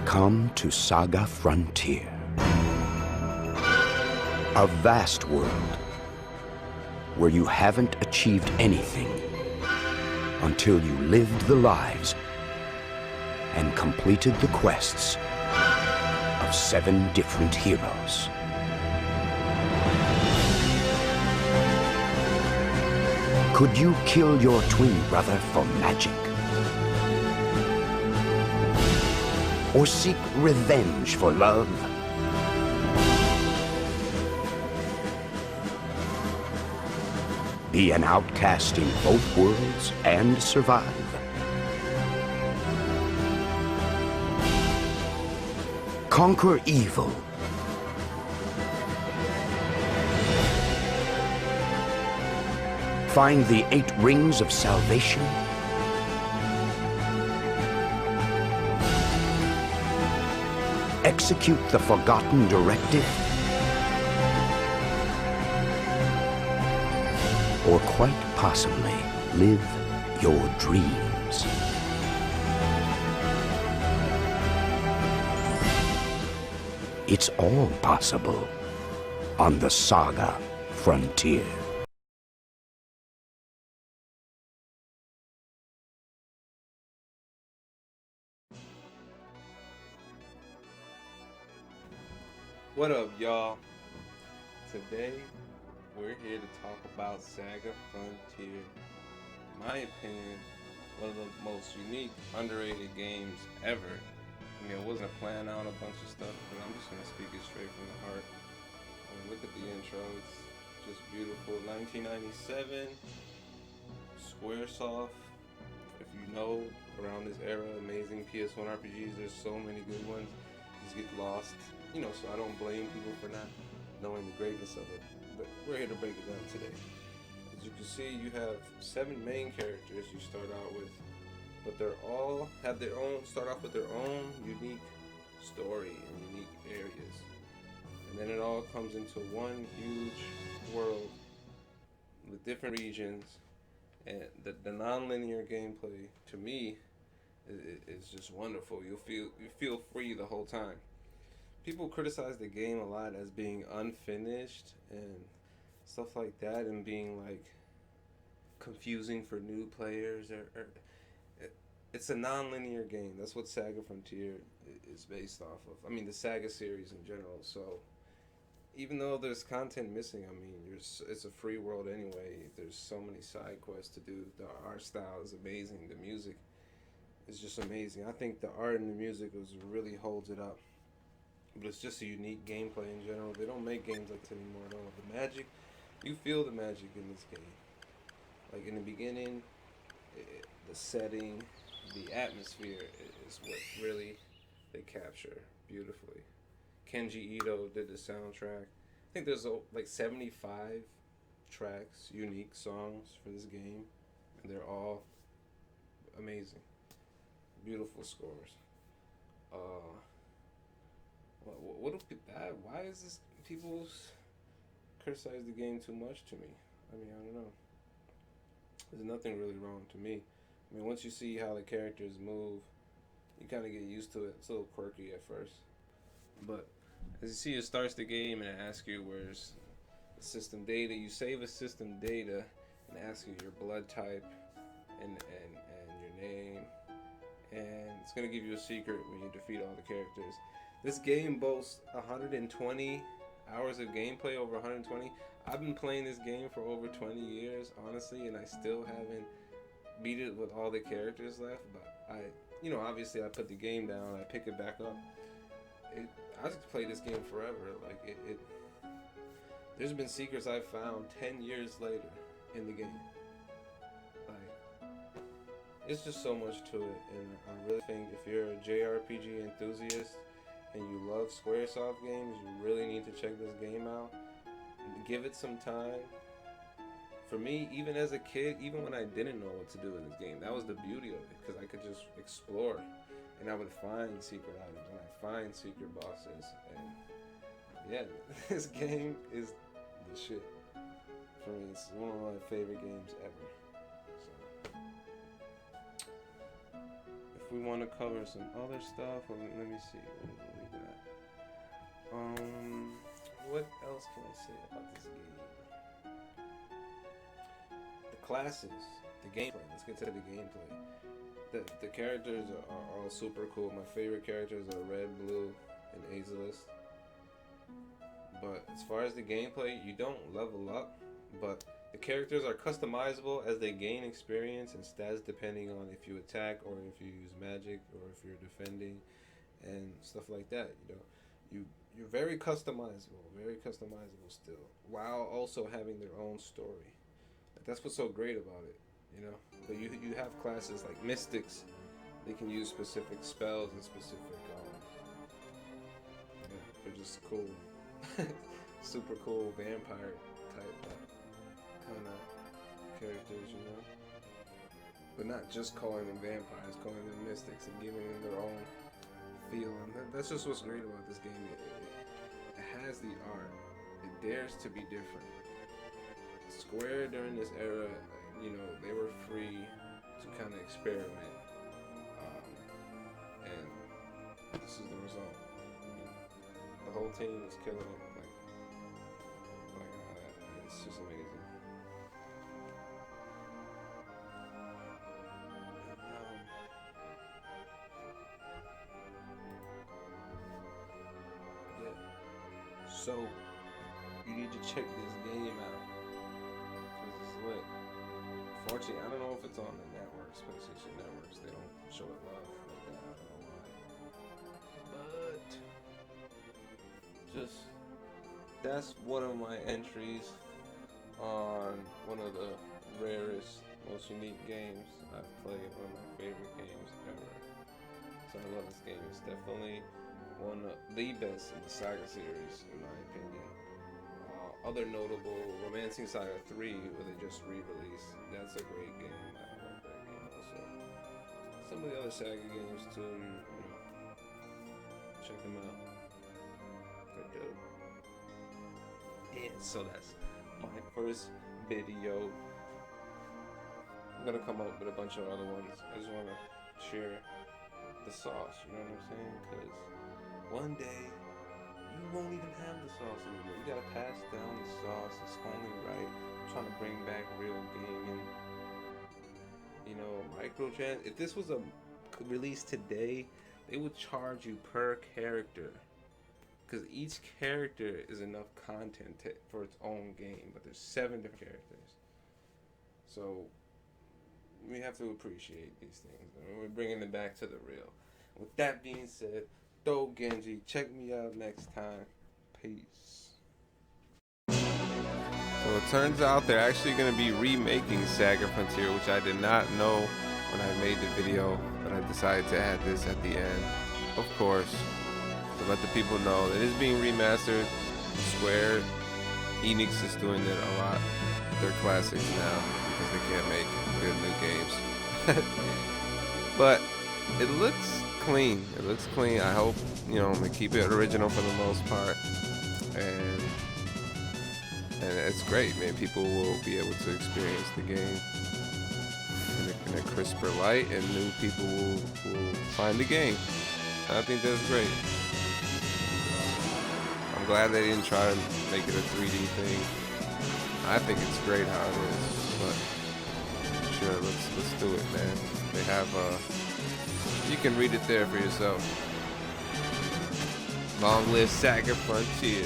Come to Saga Frontier. A vast world where you haven't achieved anything until you lived the lives and completed the quests of 7 different heroes. Could you kill your twin brother for magic? Or seek revenge for love? Be an outcast in both worlds and survive? Conquer evil? Find the 8 rings of salvation? Execute the forgotten directive? Or quite possibly live your dreams? It's all possible on the Saga Frontier. What up, y'all? Today, we're here to talk about Saga Frontier. In my opinion, one of the most unique, underrated games ever. I mean, I wasn't planning out a bunch of stuff, but I'm just gonna speak it straight from the heart. I mean, look at the intro, it's just beautiful. 1997, Squaresoft. If you know, around this era, amazing PS1 RPGs, there's so many good ones. Just get lost. You know, so I don't blame people for not knowing the greatness of it. But we're here to break it down today. As you can see, you have 7 main characters you start out with, but they're all have their own, start off with their own unique story and unique areas. And then it all comes into one huge world with different regions, and the non-linear gameplay, to me, is just wonderful. You feel free the whole time. People criticize the game a lot as being unfinished and stuff like that, and being like confusing for new players. Or it's a non-linear game. That's what Saga Frontier is based off of. I mean, the Saga series in general. So even though there's content missing, I mean, it's a free world anyway. There's so many side quests to do. The art style is amazing. The music is just amazing. I think the art and the music really holds it up. But it's just a unique gameplay in general. They don't make games like this anymore at all. The magic, you feel the magic in this game. Like in the beginning, the setting, the atmosphere is what really they capture beautifully. Kenji Ito did the soundtrack. I think there's like 75 tracks, unique songs for this game, and they're all amazing. Beautiful scores. What do why is this people criticize the game too much to me? I mean, I don't know. There's nothing really wrong to me. I mean, once you see how the characters move, you kind of get used to it. It's a little quirky at first. But as you see, it starts the game and it asks you where's the system data. You save a system data and asks you your blood type and your name. And it's going to give you a secret when you defeat all the characters. This game boasts 120 hours of gameplay, over 120. I've been playing this game for over 20 years, honestly, and I still haven't beat it with all the characters left. But obviously I put the game down, I pick it back up. I just play this game forever. Like there's been secrets I've found 10 years later in the game. Like, it's just so much to it, and I really think if you're a Jrpg enthusiast and you love Squaresoft games, you really need to check this game out. Give it some time. For me, even as a kid, even when I didn't know what to do in this game, that was the beauty of it, because I could just explore, and I would find secret items, and I find secret bosses, and yeah, this game is the shit. For me, it's one of my favorite games ever. So, if we want to cover some other stuff, let me see. What else can I say about this game? The classes, the gameplay. Let's get to the gameplay. The characters are all super cool. My favorite characters are Red, Blue, and Azeless. But as far as the gameplay, you don't level up, but the characters are customizable as they gain experience and stats depending on if you attack or if you use magic or if you're defending and stuff like that. You're very customizable still, while also having their own story. That's what's so great about it, But you have classes like mystics; they can use specific spells and specific. They're just cool, super cool vampire type kind of characters, But not just calling them vampires, calling them mystics and giving them their own feel. And that's just what's great about this game. It has the art. It dares to be different. Square during this era, they were free to kind of experiment, and this is the result. The whole team is killing it. It's just amazing. So you need to check this game out because it's lit. Unfortunately, I don't know if it's on the networks, PlayStation networks. They don't show it live like that. I don't know why. But that's one of my entries on one of the rarest, most unique games I've played. One of my favorite games ever. So I love this game. It's definitely one of the best in the Saga series, in my opinion. Other notable, Romancing Saga 3, where they just re-released. That's a great game. I love that game also. Some of the other Saga games too, check them out. They're dope. And so that's my first video. I'm gonna come up with a bunch of other ones. I just wanna share the sauce, you know what I'm saying? Because one day, you won't even have the sauce anymore. You gotta pass down the sauce. It's only right. I'm trying to bring back real gaming. Microtrans. If this was a release today, they would charge you per character. Because each character is enough content for its own game. But there's 7 different characters. So, we have to appreciate these things. We're bringing it back to the real. With that being said, Dope Genji, check me out next time. Peace. So it turns out they're actually going to be remaking Saga Frontier, which I did not know when I made the video, but I decided to add this at the end, of course, to let the people know that it is being remastered. Square Enix is doing it a lot. They're classics now because they can't make good new games. But it looks clean. It looks clean. I hope, they keep it original for the most part. And it's great, man. People will be able to experience the game in a crisper light, and new people will find the game. I think that's great. I'm glad they didn't try to make it a 3D thing. I think it's great how it is, but sure, let's do it, man. They have you can read it there for yourself. Long live Saga Frontier.